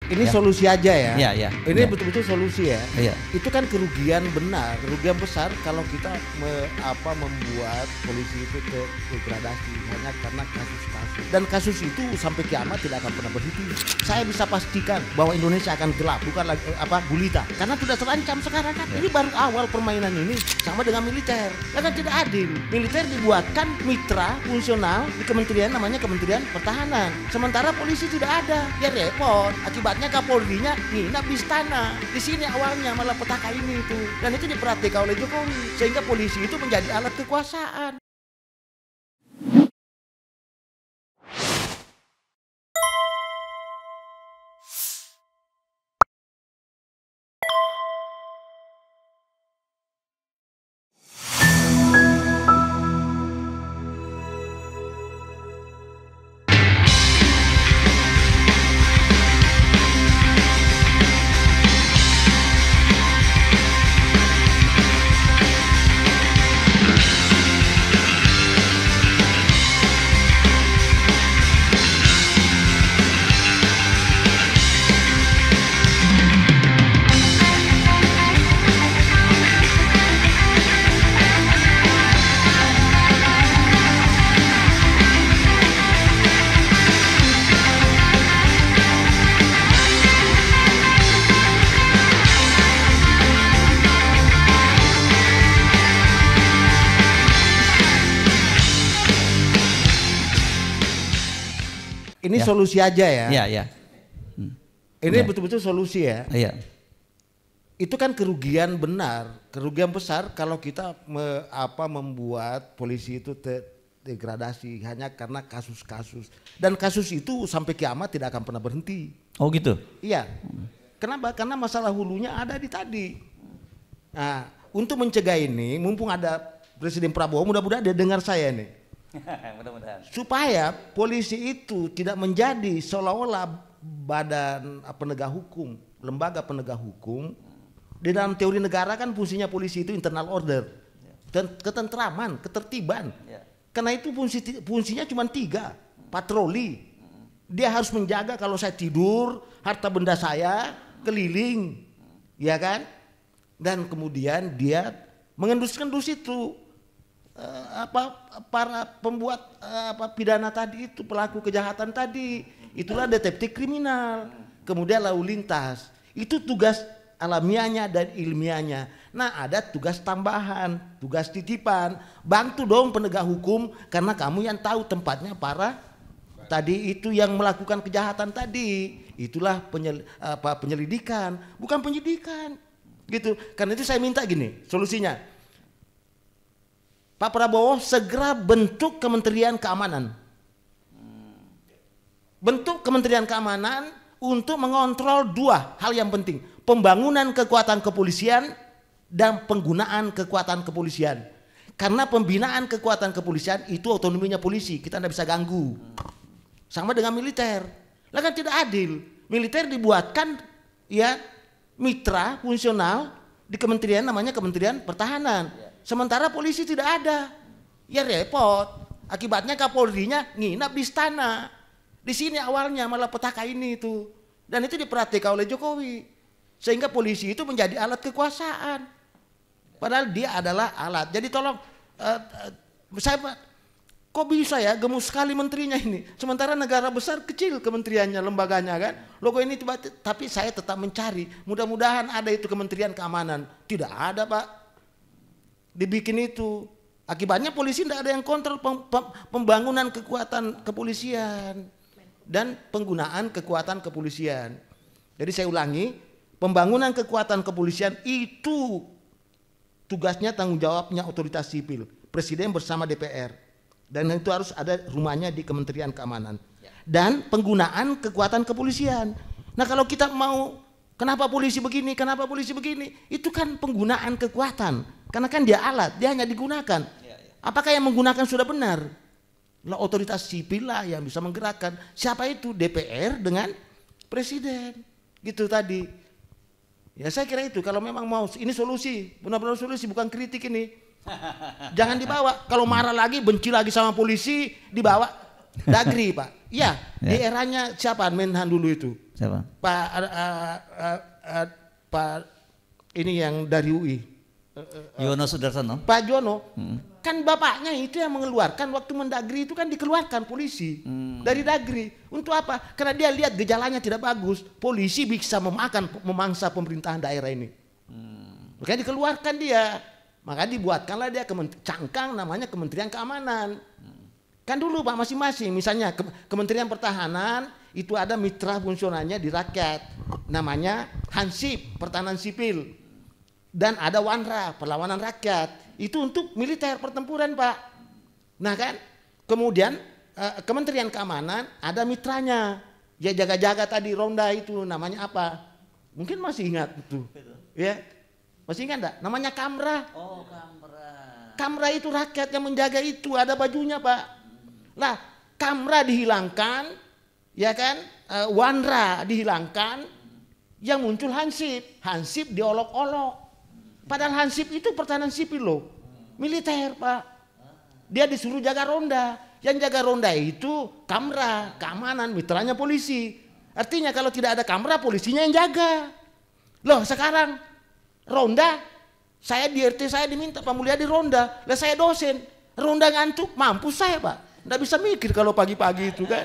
Ini solusi aja ya. Iya, iya. Ini Ya. betul-betul solusi ya. Iya. Itu kan kerugian benar, kerugian besar kalau kita membuat polisi itu degradasi hanya karena kasus-kasus. Dan kasus itu sampai kiamat tidak akan pernah berhenti. Saya bisa pastikan bahwa Indonesia akan gelap, bukan lagi gulita. Karena sudah terancam sekarang kan. Ini baru awal permainan ini, sama dengan militer. Karena tidak adil. Militer dibuatkan mitra fungsional di kementerian, namanya Kementerian Pertahanan. Sementara polisi tidak ada. Ya repot. Akibatnya Kapolrinya nginap di istana. Di sini awalnya malah petaka ini itu. Dan itu diperhatikan oleh Jokowi. Sehingga polisi itu menjadi alat kekuasaan. Ini solusi aja ya. Iya, iya. Ini betul-betul solusi ya. Iya. Itu kan kerugian benar, kerugian besar kalau kita membuat polisi itu degradasi hanya karena kasus-kasus. Dan kasus itu sampai kiamat tidak akan pernah berhenti. Oh gitu. Iya. Kenapa? Karena masalah hulunya ada di tadi. Nah, untuk mencegah ini, mumpung ada Presiden Prabowo, mudah-mudahan dia dengar saya nih. Mudah-mudahan. Supaya polisi itu tidak menjadi seolah-olah badan penegak hukum, lembaga penegak hukum. Di dalam teori negara kan fungsinya polisi itu internal order, dan ketentraman, ketertiban. Karena itu fungsinya cuma 3, patroli. Dia harus menjaga kalau saya tidur, harta benda saya keliling, ya kan? Dan kemudian dia mengendus-endus itu para pembuat pidana tadi itu, pelaku kejahatan tadi, itulah detektif kriminal, kemudian lalu lintas. Itu tugas alamiahnya dan ilmiahnya. Nah, ada tugas tambahan, tugas titipan. Bantu dong penegak hukum, karena kamu yang tahu tempatnya para tadi itu yang melakukan kejahatan tadi. Itulah penyelidikan, bukan penyidikan. Gitu. Karena itu saya minta gini, solusinya. Pak Prabowo segera bentuk Kementerian Keamanan. Bentuk Kementerian Keamanan untuk mengontrol 2 hal yang penting. Pembangunan kekuatan kepolisian dan penggunaan kekuatan kepolisian. Karena pembinaan kekuatan kepolisian itu otonominya polisi, kita tidak bisa ganggu. Sama dengan militer. Lah kan tidak adil. Militer dibuatkan ya mitra fungsional di kementerian, namanya Kementerian Pertahanan. Sementara polisi tidak ada. Ya repot. Akibatnya Kapolrinya nginap di istana. Di sini awalnya malah petaka ini itu. Dan itu diperhatikan oleh Jokowi. Sehingga polisi itu menjadi alat kekuasaan. Padahal dia adalah alat. Jadi tolong, kok bisa ya gemus sekali menterinya ini. Sementara negara besar kecil kementeriannya, lembaganya kan. Logo ini tapi saya tetap mencari. Mudah-mudahan ada itu Kementerian Keamanan. Tidak ada, Pak. Dibikin itu. Akibatnya polisi tidak ada yang kontrol pembangunan kekuatan kepolisian dan penggunaan kekuatan kepolisian. Jadi saya ulangi, pembangunan kekuatan kepolisian itu tugasnya, tanggung jawabnya otoritas sipil, Presiden bersama DPR. Dan itu harus ada rumahnya di Kementerian Keamanan. Dan penggunaan kekuatan kepolisian. Nah, kalau kita mau kenapa polisi begini, kenapa polisi begini, itu kan penggunaan kekuatan. Karena kan dia alat, dia hanya digunakan. Apakah yang menggunakan sudah benar? Lah otoritas sipil lah yang bisa menggerakkan. Siapa itu? DPR dengan Presiden. Gitu tadi. Ya saya kira itu, kalau memang mau ini solusi, benar-benar solusi, bukan kritik ini. Jangan dibawa, kalau marah lagi, benci lagi sama polisi, dibawa Dagri, Pak. Iya, di eranya siapa Menhan dulu itu. Siapa? Pak ini yang dari UI. Yono Sudarsono. Pak Jono. Kan bapaknya itu yang mengeluarkan waktu Mendagri itu kan dikeluarkan polisi dari Dagri. Untuk apa? Karena dia lihat gejalanya tidak bagus. Polisi bisa memangsa pemerintahan daerah ini. Makanya dikeluarkan dia. Maka dibuatkanlah dia cangkang namanya Kementerian Keamanan. Kan dulu Pak masing-masing, misalnya Kementerian Pertahanan itu ada mitra fungsionalnya di rakyat, namanya Hansip, Pertahanan Sipil, dan ada Wanra, Perlawanan Rakyat, itu untuk militer pertempuran Pak. Nah kan, kemudian Kementerian Keamanan ada mitranya, ya jaga-jaga tadi ronda itu namanya apa? Mungkin masih ingat itu, ya masih ingat enggak? Namanya Kamra. Oh, Kamra. Kamra itu rakyat yang menjaga itu, ada bajunya Pak. Lah, Kamra dihilangkan, ya kan? Wanra dihilangkan, yang muncul Hansip. Hansip diolok-olok. Padahal Hansip itu pertahanan sipil loh, militer Pak. Dia disuruh jaga ronda. Yang jaga ronda itu Kamra, keamanan, mitranya polisi. Artinya kalau tidak ada Kamra, polisinya yang jaga. Loh sekarang ronda, saya di RT saya diminta Pak Mulyadi ronda. Lah saya dosen, ronda ngantuk, mampus saya Pak. Nggak bisa mikir kalau pagi-pagi itu kan.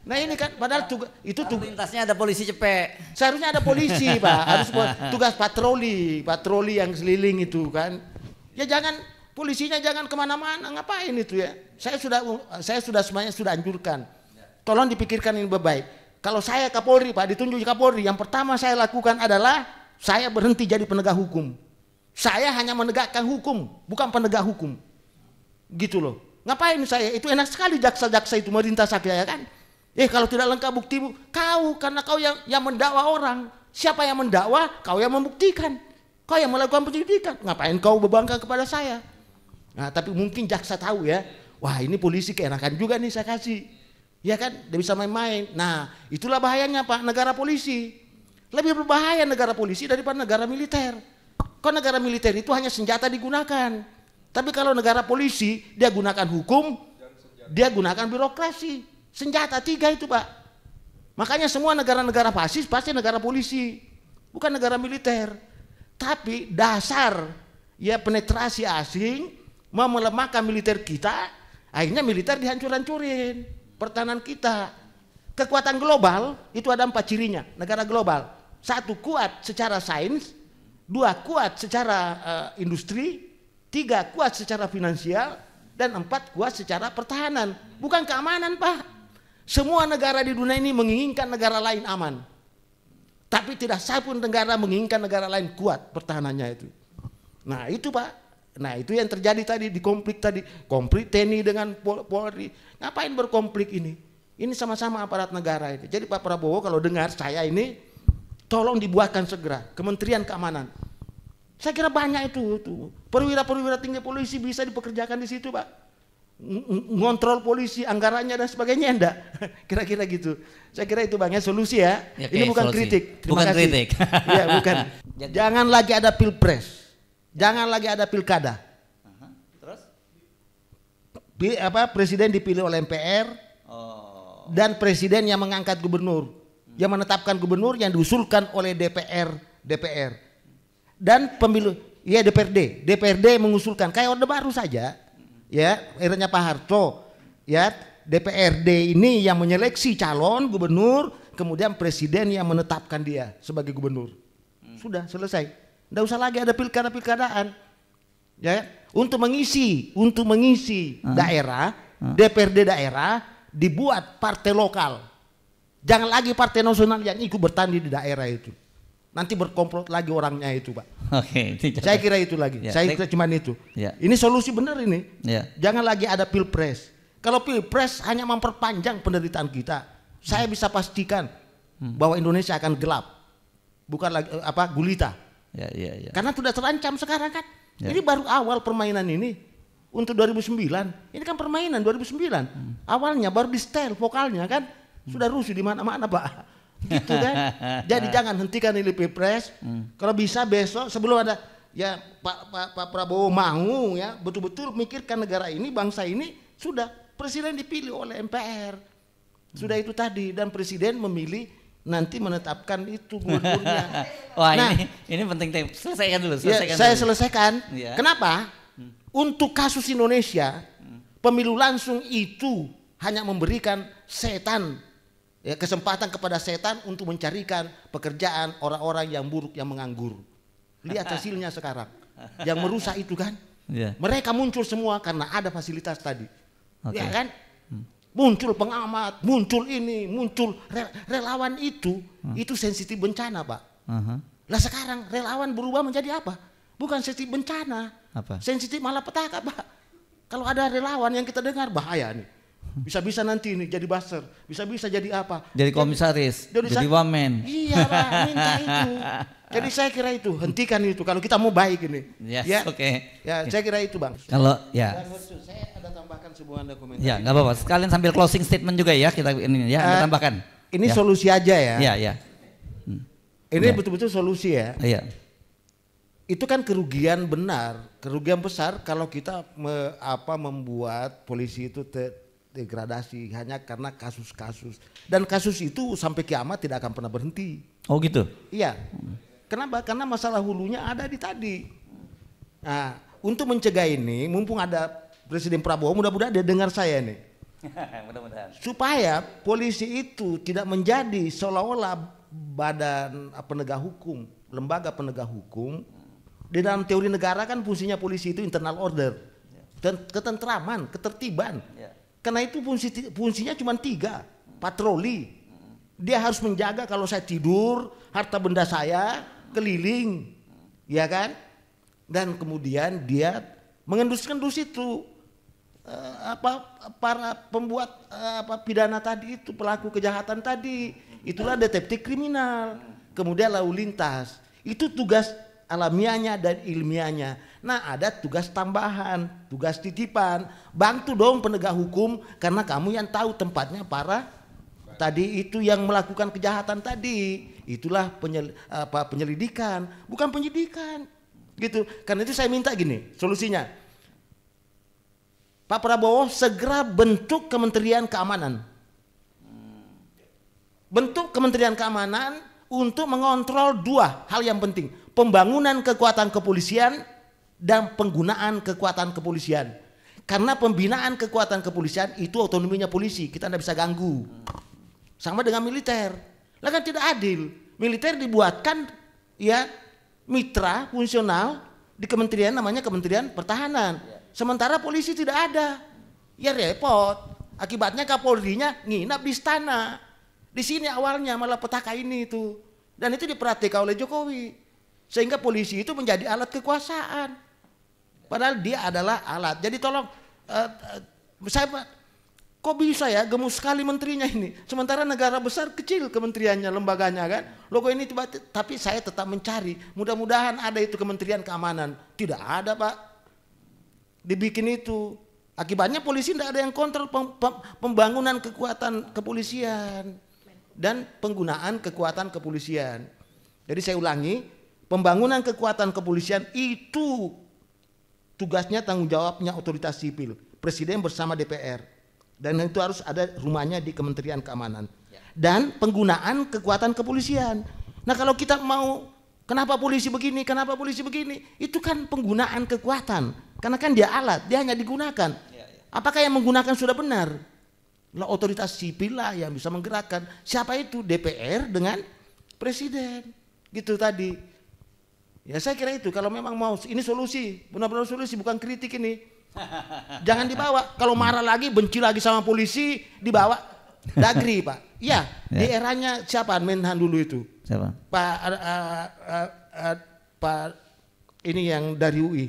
Nah ini kan padahal itu lintasnya ada polisi cepek. Seharusnya ada polisi Pak, harus tugas patroli yang seliling itu kan. Ya jangan polisinya jangan kemana-mana, ngapain itu ya? Saya sudah semuanya sudah anjurkan. Tolong dipikirkan ini baik. Kalau saya Kapolri Pak, ditunjuk Kapolri, yang pertama saya lakukan adalah saya berhenti jadi penegak hukum. Saya hanya menegakkan hukum, bukan penegak hukum. Gitu loh. Ngapain saya? Itu enak sekali jaksa-jaksa itu merintah saya kan. Kalau tidak lengkap bukti, karena kau yang mendakwa orang. Siapa yang mendakwa? Kau yang membuktikan. Kau yang melakukan penyidikan. Ngapain kau bebankan kepada saya? Nah, tapi mungkin jaksa tahu ya. Wah, ini polisi keenakan juga nih saya kasih. Ya kan? Dia bisa main-main. Nah, itulah bahayanya Pak, negara polisi. Lebih berbahaya negara polisi daripada negara militer. Kau negara militer itu hanya senjata digunakan. Tapi kalau negara polisi, dia gunakan hukum, dia gunakan birokrasi. Senjata 3 itu Pak. Makanya semua negara-negara fasis pasti negara polisi, bukan negara militer. Tapi dasar ya penetrasi asing mau melemahkan militer kita, akhirnya militer dihancur-hancurin pertahanan kita. Kekuatan global itu ada 4 cirinya, negara global. 1 kuat secara sains, 2 kuat secara industri, 3 kuat secara finansial, dan 4 kuat secara pertahanan. Bukan keamanan Pak. Semua negara di dunia ini menginginkan negara lain aman. Tapi tidak satu negara menginginkan negara lain kuat pertahanannya itu. Nah itu Pak. Nah itu yang terjadi tadi di konflik tadi. Konflik TNI dengan Polri. Ngapain berkonflik ini? Ini sama-sama aparat negara ini. Jadi Pak Prabowo kalau dengar saya ini, tolong dibuatkan segera Kementerian Keamanan. Saya kira banyak itu perwira-perwira tinggi polisi bisa dipekerjakan di situ Pak. Ngontrol polisi, anggarannya dan sebagainya enggak. Kira-kira gitu. Saya kira itu banyak solusi ya. Ini bukan solusi. Kritik. Terima bukan kasih. kritik. Ya, bukan. Jangan lagi ada pilpres. Jangan lagi ada pilkada. Terus? Presiden dipilih oleh MPR. Dan presiden yang mengangkat gubernur. Yang menetapkan gubernur yang diusulkan oleh DPR. Dan pemilu, ya DPRD mengusulkan kayak Orde Baru saja. Ya, eranya Pak Harto, ya DPRD ini yang menyeleksi calon gubernur, kemudian presiden yang menetapkan dia sebagai gubernur. Sudah selesai, tidak usah lagi ada pilkada-pilkadaan. Ya, untuk mengisi daerah, DPRD daerah dibuat partai lokal. Jangan lagi partai nasional yang ikut bertanding di daerah itu. Nanti berkomplot lagi orangnya itu Pak. Oke, saya kira itu lagi. Ya, saya kira cuma itu. Ya. Ini solusi benar ini. Ya. Jangan lagi ada pilpres. Kalau pilpres hanya memperpanjang penderitaan kita. Saya bisa pastikan bahwa Indonesia akan gelap, bukan lagi gulita. Ya. Karena sudah terancam sekarang kan. Ya. Ini baru awal permainan ini untuk 2009. Ini kan permainan 2009. Awalnya baru di setel vokalnya kan. Sudah rusuh di mana-mana Pak. Gitu kan. Jadi jangan hentikan ini pilpres. Kalau bisa besok sebelum ada ya Pak Prabowo mau ya betul-betul mikirkan negara ini, bangsa ini, sudah presiden dipilih oleh MPR. Sudah itu tadi, dan presiden memilih nanti menetapkan itu gubernurnya. Wah, nah, ini penting, selesaikan dulu. Saya selesaikan. Ya. Kenapa? Untuk kasus Indonesia, pemilu langsung itu hanya memberikan setan, ya, kesempatan kepada setan untuk mencarikan pekerjaan orang-orang yang buruk, yang menganggur. Lihat hasilnya sekarang, yang merusak itu kan. Ya. Mereka muncul semua karena ada fasilitas tadi, Okay. ya kan? Muncul pengamat, muncul ini, muncul relawan itu sensitif bencana, Pak. Lah sekarang relawan berubah menjadi apa? Bukan sensitif bencana, sensitif malapetaka, Pak. Kalau ada relawan yang kita dengar bahaya nih, bisa-bisa nanti ini jadi buzzer, bisa-bisa jadi apa? Jadi komisaris, jadi wamen. Iya, Pak, minta itu. Jadi saya kira itu, hentikan itu kalau kita mau baik ini. Yes, ya, oke. Ya, saya kira itu, Bang. Kalau ya. Dan saya ada tambahkan sebuah dokumen. Ya, nggak apa-apa. Sekalian sambil closing statement juga ya kita ini ya, Anda tambahkan. Ini ya. Solusi aja ya. Iya, iya. Ini betul-betul solusi ya. Iya. Itu kan kerugian benar, kerugian besar kalau kita membuat polisi itu degradasi hanya karena kasus-kasus. Dan kasus itu sampai kiamat tidak akan pernah berhenti. Oh gitu? Iya. Kenapa? Karena masalah hulunya ada di tadi. Nah, untuk mencegah ini, mumpung ada Presiden Prabowo, mudah-mudahan dia dengar saya nih. Mudah-mudahan. Supaya polisi itu tidak menjadi seolah-olah badan penegak hukum, lembaga penegak hukum. Di dalam teori negara kan fungsinya polisi itu internal order, dan ketentraman, ketertiban. Karena itu fungsinya cuma 3, patroli. Dia harus menjaga kalau saya tidur, harta benda saya keliling, ya kan? Dan kemudian dia mengendus-endus itu para pembuat pidana tadi itu, pelaku kejahatan tadi, itulah detektif kriminal. Kemudian lalu lintas, itu tugas alamiahnya dan ilmiahnya. Nah, ada tugas tambahan, tugas titipan. Bantu dong penegak hukum karena kamu yang tahu tempatnya para tadi itu yang melakukan kejahatan tadi. Itulah penyelidikan, bukan penyidikan. Gitu. Karena itu saya minta gini, solusinya. Pak Prabowo segera bentuk Kementerian Keamanan. Bentuk Kementerian Keamanan untuk mengontrol 2 hal yang penting. Pembangunan kekuatan kepolisian dan penggunaan kekuatan kepolisian. Karena pembinaan kekuatan kepolisian itu otonominya polisi, kita tidak bisa ganggu. Sama dengan militer. Lah kan tidak adil. Militer dibuatkan ya mitra fungsional di kementerian, namanya Kementerian Pertahanan. Sementara polisi tidak ada. Ya repot. Akibatnya Kapolrinya nginap di istana. Di sini awalnya malah petaka ini itu. Dan itu diperhatikan oleh Jokowi. Sehingga polisi itu menjadi alat kekuasaan. Padahal dia adalah alat. Jadi tolong, kok bisa ya gemus sekali menterinya ini. Sementara negara besar kecil kementeriannya, lembaganya kan. Logo ini tapi saya tetap mencari. Mudah-mudahan ada itu Kementerian Keamanan. Tidak ada, Pak. Dibikin itu. Akibatnya polisi tidak ada yang kontrol pembangunan kekuatan kepolisian. Dan penggunaan kekuatan kepolisian. Jadi saya ulangi, pembangunan kekuatan kepolisian itu tugasnya, tanggung jawabnya otoritas sipil, Presiden bersama DPR, dan itu harus ada rumahnya di Kementerian Keamanan. Dan penggunaan kekuatan kepolisian. Nah kalau kita mau, kenapa polisi begini, kenapa polisi begini, itu kan penggunaan kekuatan, karena kan dia alat, dia hanya digunakan. Apakah yang menggunakan sudah benar? Lah otoritas sipil lah yang bisa menggerakkan. Siapa itu? DPR dengan Presiden. Gitu tadi. Ya saya kira itu, kalau memang mau ini solusi, benar-benar solusi, bukan kritik ini. Jangan dibawa, kalau marah lagi, benci lagi sama polisi, dibawa Dagri, Pak. Ya, di eranya siapa Menhan dulu itu? Siapa? Pak ini yang dari UI.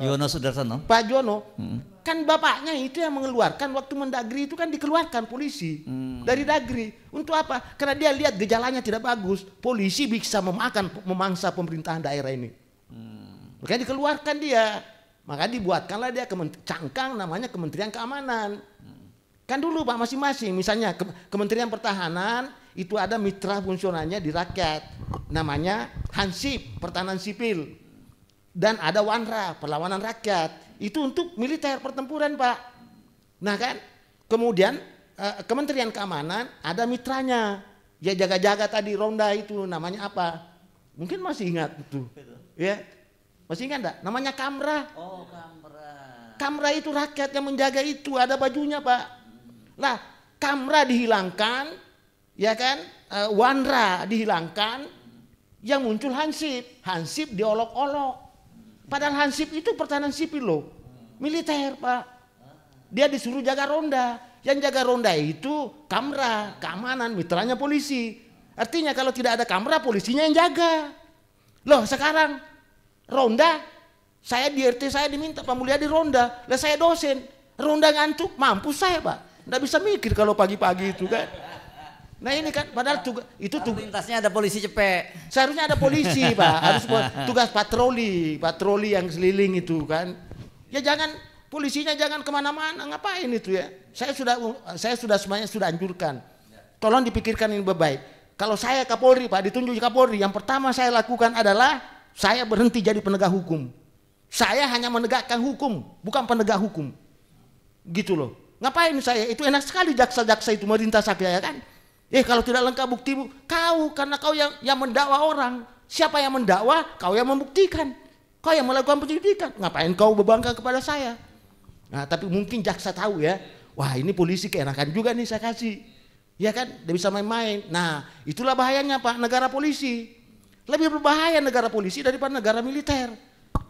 Yono Sudarsono. Pak Jono. Kan bapaknya itu yang mengeluarkan waktu Mendagri itu kan dikeluarkan polisi dari Dagri. Untuk apa? Karena dia lihat gejalanya tidak bagus. Polisi bisa memangsa pemerintahan daerah ini. Makanya dikeluarkan dia. Maka dibuatkanlah dia cangkang namanya Kementerian Keamanan. Kan dulu Pak masing-masing. Misalnya Kementerian Pertahanan itu ada mitra fungsionalnya di rakyat. Namanya Hansip, Pertahanan Sipil. Dan ada Wanra, Perlawanan Rakyat. Itu untuk militer pertempuran, Pak. Nah kan, kemudian Kementerian Keamanan ada mitranya, Ya jaga-jaga tadi ronda itu namanya apa? Mungkin masih ingat itu. Ya. Masih ingat enggak? Namanya Kamra. Oh, Kamra. Kamra itu rakyat yang menjaga itu, ada bajunya, Pak. Lah, Kamra dihilangkan, ya kan? Wanra dihilangkan, yang muncul Hansip. Hansip diolok-olok. Padahal Hansip itu pertahanan sipil loh. Militer, Pak. Dia disuruh jaga ronda. Yang jaga ronda itu Kamra, keamanan, mitranya polisi. Artinya kalau tidak ada Kamra, polisinya yang jaga. Loh sekarang ronda, saya di RT saya diminta Pak Mulyadi ronda. Lah saya dosen, ronda ngantuk, mampus saya Pak. Nggak bisa mikir kalau pagi-pagi itu kan. Nah ini kan padahal itu lintasnya ada polisi cepek. Seharusnya ada polisi Pak, harus tugas patroli yang keliling itu kan. Ya jangan polisinya jangan kemana-mana, ngapain itu ya? Saya sudah semuanya sudah anjurkan. Tolong dipikirkan ini baik-baik. Kalau saya Kapolri Pak, ditunjuk Kapolri, yang pertama saya lakukan adalah saya berhenti jadi penegak hukum. Saya hanya menegakkan hukum, bukan penegak hukum. Gitu loh. Ngapain saya? Itu enak sekali jaksa-jaksa itu merintah saya kan. Kalau tidak lengkap bukti, karena kau yang mendakwa orang. Siapa yang mendakwa? Kau yang membuktikan. Kau yang melakukan penyidikan. Ngapain kau bebankan kepada saya? Nah, tapi mungkin jaksa tahu ya. Wah, ini polisi keenakan juga nih saya kasih. Ya kan, dia bisa main-main. Nah, itulah bahayanya Pak, negara polisi. Lebih berbahaya negara polisi daripada negara militer.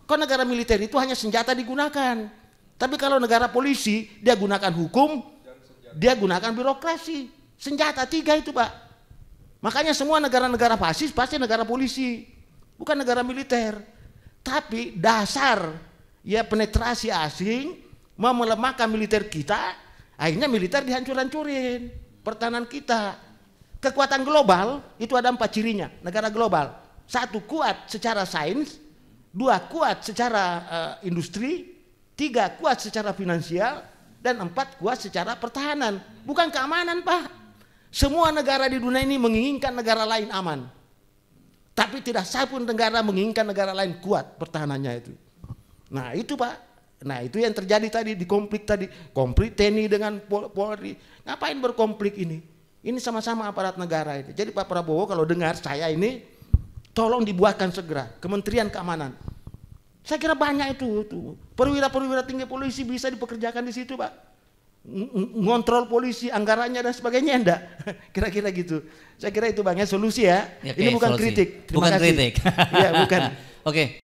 Kalau negara militer itu hanya senjata digunakan. Tapi kalau negara polisi, dia gunakan hukum, dia gunakan birokrasi. Senjata 3 itu Pak. Makanya semua negara-negara fasis pasti negara polisi, bukan negara militer. Tapi dasar ya penetrasi asing mau melemahkan militer kita, akhirnya militer dihancur-hancurin. Pertahanan kita. Kekuatan global itu ada 4 cirinya, negara global. 1 kuat secara sains, 2 kuat secara industri, 3 kuat secara finansial, dan 4 kuat secara pertahanan. Bukan keamanan Pak. Semua negara di dunia ini menginginkan negara lain aman. Tapi tidak satu negara menginginkan negara lain kuat pertahanannya itu. Nah itu Pak. Nah itu yang terjadi tadi di konflik tadi. Konflik TNI dengan Polri. Ngapain berkonflik ini? Ini sama-sama aparat negara ini. Jadi Pak Prabowo kalau dengar saya ini, tolong dibuatkan segera Kementerian Keamanan. Saya kira banyak itu. Perwira-perwira tinggi polisi bisa dipekerjakan di situ Pak. Ngontrol polisi, anggarannya dan sebagainya enggak. Kira-kira gitu. Saya kira itu Bang ya solusi ya. Oke, ini bukan solusi. kritik. Bukan kritik. Ya bukan. Oke.